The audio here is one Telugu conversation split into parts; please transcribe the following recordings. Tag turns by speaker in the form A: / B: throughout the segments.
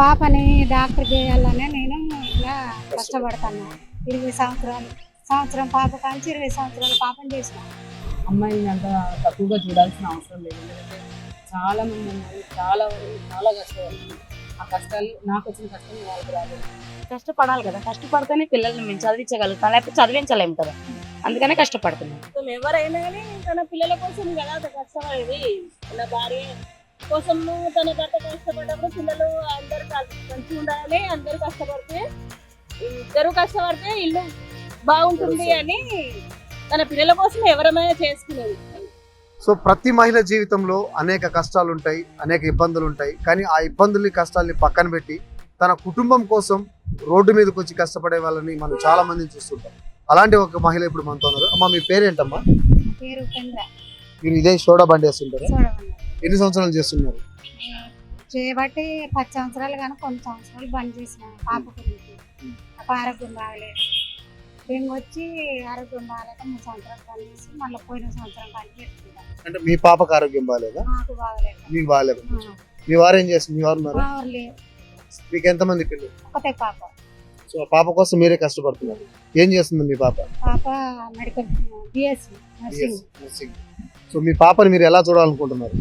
A: పాపని డాక్టర్ చేయాలని నేను ఇలా కష్టపడతాను. 20 సంవత్సరాలు, సంవత్సరం పాప కాంచి 20 సంవత్సరాల పాపని చేసిన.
B: అమ్మాయిని అంత తక్కువగా చూడాల్సిన అవసరం లేదు. ఎందుకంటే చాలా మంది అమ్మాయిలు చాలా వరకు చాలా కష్టపడుతుంది. ఆ కష్టాలు నాకు వచ్చిన కష్టం వాళ్ళకి రాలేదు.
C: కష్టపడాలి కదా, కష్టపడితేనే పిల్లల్ని మేము చదివించగలుగుతాం, లేకపోతే చదివించలేము కదా. అందుకనే కష్టపడుతున్నాం.
D: ఎవరైనా కానీ తన పిల్లల కోసం కదా అంత కష్టపడేది. తన భార్య కోసము తన భర్త కష్టపడ్డప్పుడు పిల్లలు అందరు మంచిగా ఉండాలని అందరూ కష్టపడితే, ఇద్దరు కష్టపడితే ఇల్లు బాగుంటుంది అని తన పిల్లల కోసం ఎవరైనా చేసుకునేది.
E: సో ప్రతి మహిళ జీవితంలో అనేక కష్టాలు ఉంటాయి, అనేక ఇబ్బందులు ఉంటాయి. కానీ ఆ ఇబ్బందుల్ని కష్టాల్ని పక్కన పెట్టి తన కుటుంబం కోసం రోడ్డు మీదకి వచ్చి కష్టపడే వాళ్ళని మనం చాలా మందిని చూస్తుంటాం. అలాంటి ఒక మహిళ ఇప్పుడు మనతో ఉన్నారు. అమ్మ, మీ పేరేంటమ్మా?
A: నా పేరు ఉపేంద్ర.
E: మీరు ఇదే సోడా బండి వేస్తుంటారా?
A: చూడమన్నారు
E: ఎన్ని సంవత్సరాలు చేస్తున్నారు?
A: చేయబట్టి 10 సంవత్సరాలు కానీ కొన్ని సంవత్సరాలు బంద్ చేసిన. పాప గురించి నాకు ఆరోగ్యం బాగలేదు. మేము వచ్చి ఆరోగ్యం బాగాలేక 3 సంవత్సరాలు బంద్ చేసి మళ్ళీ పోయిన సంవత్సరం బంద్ పెట్టుకుంటాం.
E: అంటే మీ పాపకు ఆరోగ్యం బాగాలేదా?
A: నాకు బాగలేదు.
E: మీకు బాగాలేదు. మీ వారు ఏం చేస్తుంది? మీ వారు ఉన్నారా? మీకు ఎంతమంది పిల్లలు?
A: ఒకటే పాప.
E: సో ఆ పాప కోసం మీరే కష్టపడుతున్నారు. ఏం చేస్తుంది మీ పాప?
A: పాప మెడికల్ బిఎస్సి నర్సింగ్.
E: సో మీ పాపని మీరు ఎలా చూడాలనుకుంటున్నారు?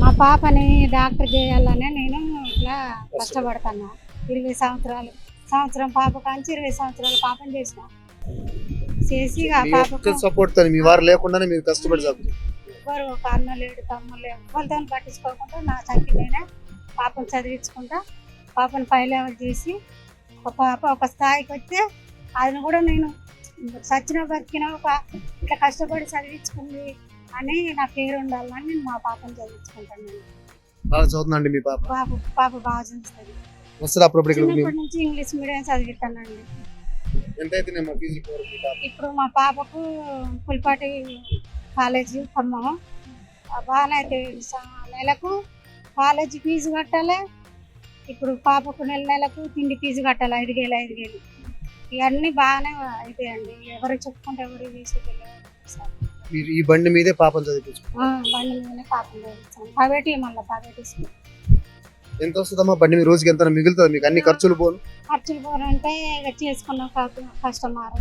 A: మా పాపని డాక్టర్ చేయాలని నేను ఇట్లా కష్టపడతాను. 20 సంవత్సరాలు, సంవత్సరం పాప కాంచి 20 సంవత్సరాల పాపని చేసిన. చేసి ఆ పాపకు
E: సపోర్ట్ తో మీ వారు లేకుండానే మీరు కష్టపడి చదువుతారు.
A: ఎవరు ఒక అన్న లేడు, తమ్ముడు లేడు, వాళ్ళతో పట్టించుకోకుండా నా చక్కినైనా పాపను చదివించుకుంటా. పాపను పై లెవెల్ చేసి ఒక పాప ఒక స్థాయికి వస్తే అది కూడా నేను సచిన బతికిన ఒక ఇట్లా కష్టపడి చదివించుకుంది అని నా పేరు ఉండాలని నేను మా పాపను చదివించుకుంటాను. నేను
E: బాగా చదువుతుందండి మీ పాప?
A: పాప బాగా చదువుతుంది.
E: వస్తుంది అప్పుడప్పుడు ఇక్కడ?
A: చిన్నప్పటి నుంచి ఇంగ్లీష్ మీడియం చదివిస్తానండి.
E: ఎంతైతే
A: ఇప్పుడు మా పాపకు పుల్పాటి కాలేజీ ఖమ్మం బాగానే అయితే నెలకు కాలేజీ ఫీజు కట్టాలి. ఇప్పుడు పాపకు నెలకు తిండి ఫీజు కట్టాలి 5,000 ఇవన్నీ బాగానే అవుతాయండి. ఎవరు చెప్పుకుంటే ఎవరు తీసుకెళ్ళి
E: మీరు ఈ బండి మీదే పాపను చదివించుకుంటారు?
A: బండి మీదనే పాపం చదివించాను. ప్రైవేట్ మళ్ళీ ప్రైవేట్ స్కూల్.
E: ఎంత వస్తుందమ్మా బండి మీద? రోజుకి ఎంత మిగులుతుంది మీకు? అన్ని ఖర్చులు పోను?
A: ఖర్చులు పోరంటే ఇక చేసుకున్న కస్టమర్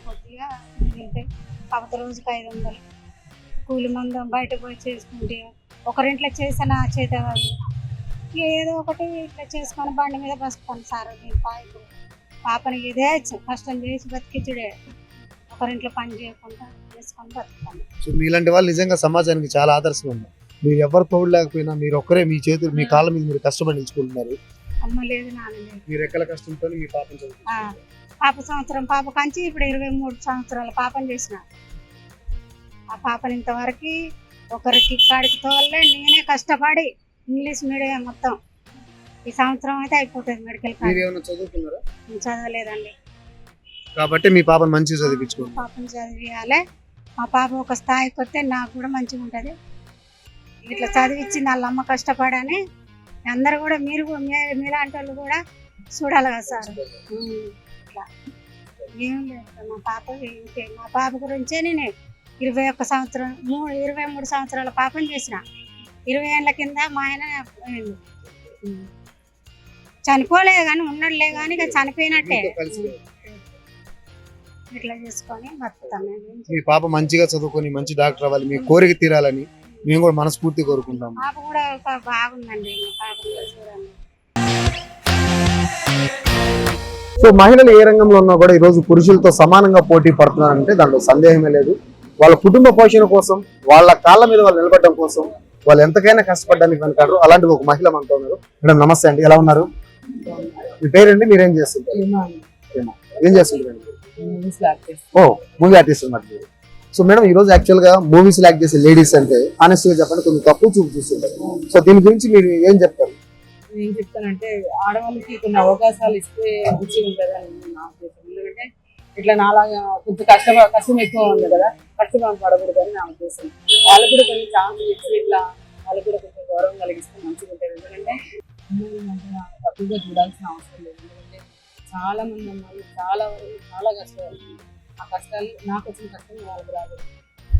A: కొద్దిగా మిగిలితే కాకపోతే రోజుకి 500 కూలి మందం బయటకు పోయి చేసుకుంటే ఒకరింట్లో చేసిన చేత కాదు. ఏదో ఒకటి ఇట్లా చేసుకొని బండి మీద బతుకుతాను సార్. ఇప్పుడు పాపని ఇదే కష్టం చేసి బతికించుడే, ఒకరింట్లో పని చేయకుండా చేసుకొని బతుకుతాను.
E: సో మీలాంటి వాళ్ళు నిజంగా సమాజానికి చాలా ఆదర్శం ఉంది. మీరు ఎవరు తోడు లేకపోయినా మీరు ఒక్కరే మీ చేతులు మీ కాళ్ళ మీద మీరు కష్టపడి నిలుచుకుంటున్నారు.
A: అమ్మ లేదు, నాన్న లేదు.
E: మీరు ఎక్కల కష్టంతో మీ పాపను చదువుతున్నారు.
A: పాప సంవత్సరం పాప కంచి ఇప్పుడు 23 సంవత్సరాల పాపని చేసిన. ఆ పాపని ఇంతవరకు ఒకరికి కాడికి తోలే నేనే కష్టపడి ఇంగ్లీష్ మీడియం మొత్తం ఈ సంవత్సరం అయితే అయిపోతుంది. మెడికల్
E: కాలేజ్ చదువుకున్నారా?
A: చదవలేదండి.
E: కాబట్టి మీ పాపను మంచిగా చదివించుకోండి.
A: పాపను చదివియాలి. మా పాప ఒక స్థాయికి వస్తే నాకు కూడా మంచిగా ఉంటుంది. ఇట్లా చదివించి వాళ్ళ అమ్మ కష్టపడని అందరు కూడా మీరు మీలాంటి వాళ్ళు కూడా చూడాలి కదా సార్. ఇట్లా ఏం లేదు మా పాప. మా పాప గురించే నేను 21 సంవత్సరం 23 సంవత్సరాల పాపని చేసిన. 20 ఏళ్ళ కింద మా ఆయన చనిపోలేదు కానీ ఉన్నట్లే కానీ ఇక చనిపోయినట్టే. ఇట్లా చేసుకొని బతుకుతాను.
E: మీ పాప మంచిగా చదువుకొని మంచి డాక్టర్ అవ్వాలి, మీ కోరిక తీరాలని మేము కూడా మనస్ఫూర్తి కోరుకుంటాం.
A: పాప కూడా బాగుందండి. మా పాప చూడండి.
E: సో మహిళలు ఏ రంగంలో ఉన్నా కూడా ఈ రోజు పురుషులతో సమానంగా పోటీ పడుతున్నారంటే దాంట్లో సందేహమే లేదు. వాళ్ళ కుటుంబ పోషణ కోసం, వాళ్ళ కాళ్ళ మీద వాళ్ళు నిలబడడం కోసం వాళ్ళు ఎంతకైనా కష్టపడడానికి వెనకాడరు. అలాంటి ఒక మహిళ మనతో ఉన్నారు. మేడం నమస్తే అండి, ఎలా ఉన్నారు? మీ పేరండి? మీరేం చేస్తుంటారు? ఏం చేస్తుంటారు? ఓ, మూవీ ఆర్టిస్ట్ అన్నమాట. సో మేడం, ఈ రోజు యాక్చువల్ గా మూవీస్ యాక్ట్ చేసే లేడీస్ అంటే ఆనెస్ట్ గా చెప్పండి కొంచెం తక్కువ చూపు చూస్తుంటారు. సో దీని గురించి మీరు ఏం చెప్తారు?
B: ఏం చెప్తానంటే ఆడవాళ్ళకి కొన్ని అవకాశాలు ఇస్తే మంచిగా ఉంటుంది అని నా ఉద్దేశం. ఎందుకంటే ఇట్లా నాలాగా కొంచెం కష్టం ఎక్కువ ఉంది కదా, కష్టం పడకూడదు అని నా ఉద్దేశం. వాళ్ళకి కూడా కొంచెం ఛాన్స్ ఇచ్చి ఇట్లా వాళ్ళకి కూడా కొంచెం గౌరవం కలిగిస్తే మంచిగా ఉంటుంది. ఎందుకంటే తక్కువగా చూడాల్సిన అవసరం లేదు. ఎందుకంటే చాలా మంది అమ్మాయిలు చాలా వరకు చాలా కష్టపడుతుంది. ఆ కష్టాలు నాకు వచ్చిన కష్టం వాళ్ళకి రాదు.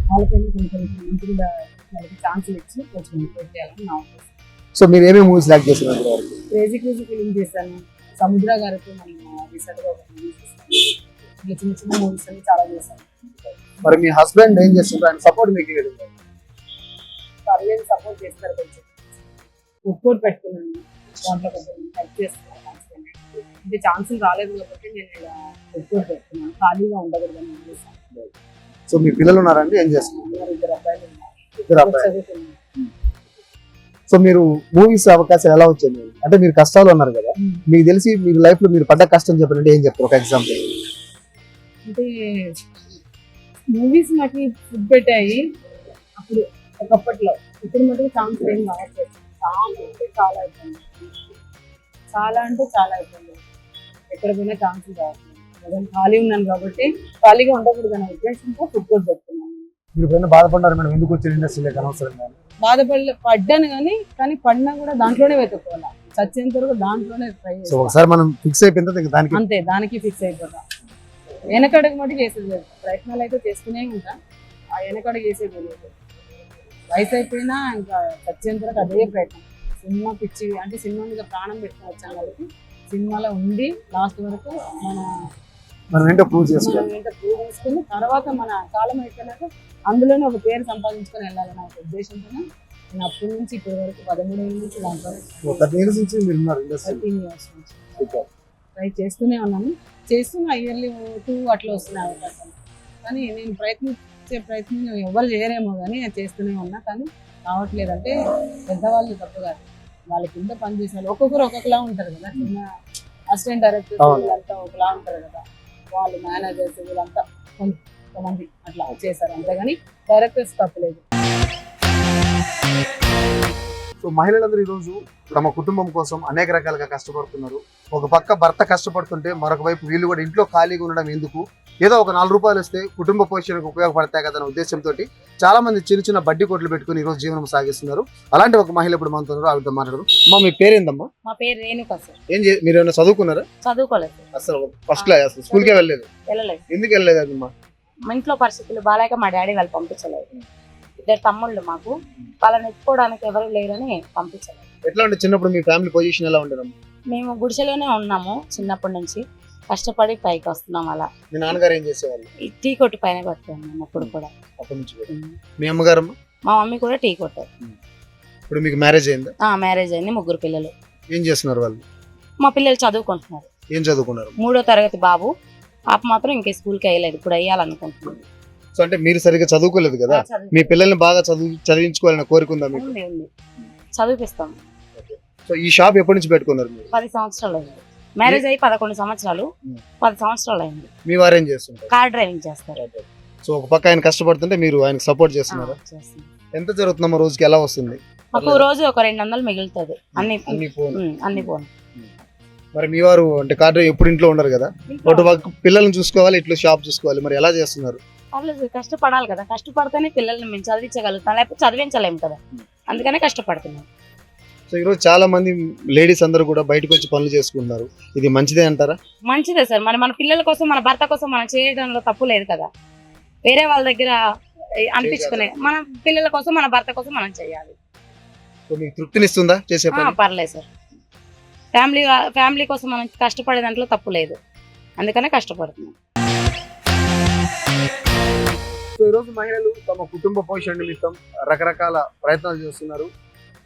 B: వాళ్ళకైనా కొంచెం మంచిగా వాళ్ళకి ఛాన్సులు ఇచ్చి కొంచెం ఇంప్రూవ్ చేయాలని నా ఉద్దేశం.
E: సో మీరు ఏమేమి మూవీస్ లాక్ చేస్తున్నారు ఇప్పటివరకు?
B: క్రేజీ ఫిలిం చేశాను, సముద్ర గారితో మనం రీసెంట్ గా ఒక మూవీ చేశాను. ఇట్లా చిన్న చిన్న మూవీస్ అన్ని చాలా చేశాను.
E: మరి మీ హస్బెండ్ ఏం చేస్తుంటారు, ఆయన సపోర్ట్ మీకు లేదు?
B: పర్లేదు, సపోర్ట్ చేస్తారు కొంచెం. ఒక్కోటి పెట్టుకున్నాను, దాంట్లో కొంచెం హెల్ప్ చేస్తున్నాను. అంటే ఛాన్సులు రాలేదు కాబట్టి నేను ఇలా ఒక్కోటి పెట్టుకున్నాను, ఖాళీగా ఉండకూడదని చేశాను.
E: సో మీ పిల్లలు ఉన్నారండి, ఏం చేస్తున్నారు?
B: మరి ఇద్దరు అబ్బాయిలు ఉన్నారు.
E: ఇద్దరు అబ్బాయిలు.
B: చదువుతున్నాను.
E: సో మీరు మూవీస్ అవకాశాలు ఎలా వచ్చింది? అంటే మీరు కష్టాలు ఉన్నారు కదా, మీకు తెలిసి మీ లైఫ్ లో మీరు పడ్డ కష్టం చెప్పాలంటే ఏం చెప్తారు? ఒక ఎగ్జాంపుల్.
B: అంటే మూవీస్ నాకు ఫుడ్ పెట్టాయి అప్పుడు ఒకప్పట్లో. ఇప్పుడు మటుకు ఛాన్స్ ఏం రావట్లేదు. చాలా ఇబ్బంది, చాలా అంటే చాలా ఇబ్బంది. ఎక్కడ పోయినా ఛాన్సులు రావట్లేదు. నేను ఖాళీ ఉన్నాను కాబట్టి ఖాళీగా ఉండకూడదు అనే ఉద్దేశంతో ఫుడ్ కోర్ట్ పెట్టుకున్నాను.
E: మీరు ఎప్పుడైనా బాధపడ్డారు మేడం, ఎందుకు వచ్చిన ఇండస్ట్రీలోకి అనవసరంగా?
B: పడ్డాను కానీ పడినా కూడా దాంట్లోనే వెతుక్కోవాలి, చచ్చేంత వరకు దాంట్లోనే ట్రై
E: సో
B: చేస్తాను.
E: ఒకసారి మనం ఫిక్స్ అయిపోయిన తర్వాత ఇంకా దానికి
B: అంతే, దానికి ఫిక్స్ అయిపోతా. వెనకడుగు మటు చేసేది లేదు, ప్రయత్నాలు అయితే చేస్తూనే ఉంటా. ఆ వెనకడుగు చేసేది లేదు. వయసు అయిపోయినా ఇంకా చచ్చేంత వరకు అదే ప్రయత్నం. సినిమా పిచ్చి అంటే సినిమా మీద ప్రాణం పెట్టుకుని వచ్చాం కాబట్టి సినిమాలో ఉండి లాస్ట్ వరకు
E: మనం ఏంటో ప్రూవ్
B: మనం
E: చేసుకోవాలి.
B: ఏంటో ప్రూవ్ చేసుకుని తర్వాత మన కాలం అయిపోయినాక అందులోనే ఒక పేరు సంపాదించుకొని వెళ్ళాలన్న ఒక ఉద్దేశంతోనే నేను అప్పటి నుంచి ఇప్పటి వరకు 13 ఏళ్ళ నుంచి దాంట్లో
E: 13 years నుంచి మీరు ఉన్నారు ఇండస్ట్రీ.
B: 13 years నుంచి ట్రై చేస్తూనే ఉన్నాను. చేస్తున్నా, ఇయర్లీ 2 అట్లా వస్తున్నాయి అవకాశాలు. కానీ నేను ప్రయత్నం ఎవరు చేయరేమో కానీ నేను చేస్తూనే ఉన్నా, కానీ రావట్లేదు. అంటే పెద్దవాళ్ళు తప్పు కాదు, వాళ్ళ కింద పనిచేసే వాళ్ళు ఒక్కొక్కరు ఒక్కొక్కలా ఉంటారు కదా. చిన్న అసిస్టెంట్ డైరెక్టర్స్ వీళ్ళంతా ఒకలా ఉంటారు కదా, వాళ్ళు మేనేజర్స్ వీళ్ళంతా కొంతమంది అట్లా చేశారు, అంతేగాని డైరెక్టర్స్ తప్పలేదు.
E: సో మహిళలందరూ ఈరోజు తమ కుటుంబం కోసం అనేక రకాలుగా కష్టపడుతున్నారు. ఒక పక్క భర్త కష్టపడుతుంటే మరొక వైపు వీళ్ళు కూడా ఇంట్లో ఖాళీగా ఉండడం ఎందుకు, ఏదో ఒక 4 రూపాయలు వస్తే కుటుంబ పోషణకు ఉపయోగపడతాయి కదా అనే ఉద్దేశంతో చాలా మంది చిన్న చిన్న బడ్డీ కొట్లు పెట్టుకుని ఈరోజు జీవనం సాగిస్తున్నారు. అలాంటి ఒక మహిళ ఇప్పుడు మనతో ఉన్నారు, ఆవిడతో మాట్లాడదాం. అమ్మా, మీ పేరేందమ్మా?
C: మా పేరు రేణుక సార్.
E: మీరు ఏమైనా చదువుకున్నారా?
C: చదువుకోలేదు సార్.
E: అసలు ఫస్ట్ క్లాస్, అసలు స్కూల్కే వెళ్ళలేదు?
C: వెళ్ళలేదు.
E: ఎందుకు వెళ్ళలేదు అమ్మా?
C: మా ఇంట్లో పరిస్థితులు బాగాలేక మా డాడీ వాళ్ళు పంపించలేదు. 2 తమ్ముళ్ళు మాకు, వాళ్ళని ఎత్తుకోవడానికి ఎవరు లేరని పంపించలేదు.
E: ఎట్లా ఉంటే చిన్నప్పుడు మీ ఫ్యామిలీ పొజిషన్ ఎలా ఉండేదమ్మా?
C: మేము గుడిసెలోనే ఉన్నాము చిన్నప్పటి నుంచి, కష్టపడి పైకి వస్తున్నాం. అలా
E: మీ నాన్నగారు ఏం చేసేవాళ్ళు?
C: ఈ టీ కొట్టు పైన కొట్టాము అప్పుడు కూడా.
E: అప్పటి నుంచి కూడా. మీ అమ్మగారమ్మా?
C: మా మమ్మీ కూడా టీ కొట్టారు.
E: ఇప్పుడు మీకు మ్యారేజ్ అయిందా?
C: మ్యారేజ్ అయింది, 3 పిల్లలు.
E: ఏం చేస్తున్నారు వాళ్ళు?
C: మా పిల్లలు చదువుకుంటున్నారు.
E: ఏం చదువుకున్నారు?
C: 3వ తరగతి బాబు, పాప మాత్రం ఇంకే స్కూల్కి వేయలేదు, ఇప్పుడు వేయాలనుకుంటున్నాను.
E: సో అంటే మీరు సరిగ్గా చదువుకోలేదు కదా, మీ పిల్లల్ని బాగా చదివించుకోవాలని కోరిక ఉందా మీకు?
C: ఉంది, చదివిపిస్తాం.
E: సో ఈ షాప్ ఎప్పటి నుంచి పెట్టుకున్నారు మీరు?
C: 10 సంవత్సరాలు అయింది. మ్యారేజ్ అయ్యి 11 సంవత్సరాలు, 10 సంవత్సరాలు అయింది.
E: మీ వారు ఏం చేస్తుంటారు?
C: కార్ డ్రైవింగ్ చేస్తారు.
E: సో ఒక పక్క ఆయన కష్టపడుతుంటే మీరు ఆయనకు సపోర్ట్ చేస్తున్నారు.
C: చేస్తాం.
E: ఎంత జరుగుతుందమ్మా రోజుకి, ఎలా వస్తుంది?
C: మాకు రోజు ఒక 200 మిగులుతుంది
E: అన్ని ఫోన్.
C: అన్ని పోను.
E: మరి మీ వారు అంటే కార్ డ్రైవ్ ఎప్పుడు ఇంట్లో ఉండరు కదా, ఒకటి పిల్లల్ని చూసుకోవాలి, ఇట్లా షాప్ చూసుకోవాలి, మరి ఎలా చేస్తున్నారు?
C: పర్లేదు, కష్టపడాలి కదా, కష్టపడితేనే పిల్లల్ని మేము చదివించగలుగుతాం, లేకపోతే చదివించలేము కదా, అందుకనే కష్టపడుతున్నాం.
E: సో ఈరోజు చాలా మంది లేడీస్ అందరూ కూడా బయటకు వచ్చి పనులు చేసుకుంటున్నారు, ఇది మంచిదే అంటారా?
C: మంచిదే సార్, మరి మన పిల్లల కోసం మన భర్త కోసం మనం చేయడంలో తప్పు లేదు కదా. వేరే వాళ్ళ దగ్గర అనిపించుకునే మన పిల్లల కోసం మన భర్త కోసం మనం చేయాలి.
E: సో మీకు తృప్తినిస్తుందా చేసే పని?
C: పర్లేదు సార్, ఫ్యామిలీ కోసం మనం కష్టపడే దాంట్లో తప్పు లేదు, అందుకనే కష్టపడుతున్నాం.
E: సో ఈరోజు మహిళలు తమ కుటుంబ పోషణ నిమిత్తం రకరకాల ప్రయత్నాలు చేస్తున్నారు.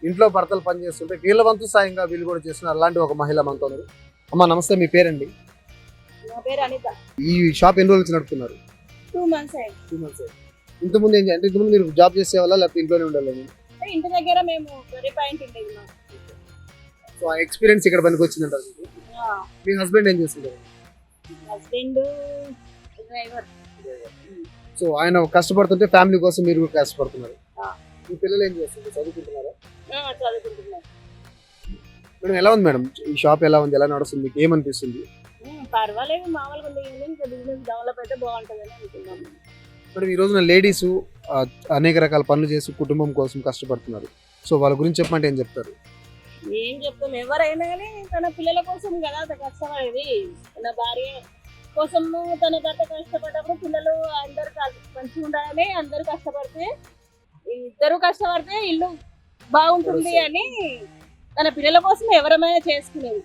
E: ఇంట్లో భర్తలు పనిచేస్తుంటే వీళ్ళ వంతు సాయంగా వీళ్ళు కూడా చేస్తున్నారు. అలాంటి ఒక మహిళ మనతో ఉన్నారు. అమ్మా నమస్తే, మీ పేరండి?
D: నా పేరు అనిత.
E: ఈ షాప్ ఎన్ని రోజుల నుంచి నడుపుతున్నారు?
D: 2 months అయింది.
E: 2 months. ఇంతకుముందు ఏం అంటే ఇంతకుముందు మీరు జాబ్ చేసేవాళ్ళ లేకపోతే ఇంట్లోనే ఉండాలి?
D: ఇంటి దగ్గర మేము కర్రీ పాయింట్ ఉండేది మాకు.
E: సో ఆ ఎక్స్పీరియన్స్ ఇక్కడ పనికి వచ్చిందంటారు. మీ హస్బెండ్ ఏం చేస్తుంటారు?
D: Husband driver.
E: సో ఆయన కష్టపడుతుంటే ఫ్యామిలీ కోసం మీరు కూడా కష్టపడుతున్నారు. మీ పిల్లలు ఏం చేస్తున్నారు, చదువుకుంటున్నారా?
D: చదువుకుంటున్నారు.
E: మేడం ఎలా ఉంది మేడం ఈ షాప్, ఎలా ఉంది, ఎలా నడుస్తుంది, మీకు ఏమనిపిస్తుంది?
D: పర్వాలేదు, మామూలుగా ఉంది కానీ ఇంకా బిజినెస్ డెవలప్ అయితే బాగుంటుందని అనుకున్నాం.
E: మేడం ఈ రోజున లేడీస్ అనేక రకాల పనులు చేసి కుటుంబం కోసం కష్టపడుతున్నారు. సో వాళ్ళ గురించి చెప్పమంటే ఏం చెప్తారు?
D: ఏం చెప్తాం, ఎవరైనా కానీ తన పిల్లల కోసం కదా అంత కష్టపడేది. తన భార్య కోసము తన భర్త కష్టపడ్డప్పుడు పిల్లలు అందరు మంచిగా ఉండాలని అందరు కష్టపడితే, ఇద్దరు కష్టపడితే ఇల్లు బాగుంటుంది అని తన పిల్లల కోసం ఎవరమైనా చేసుకునేది.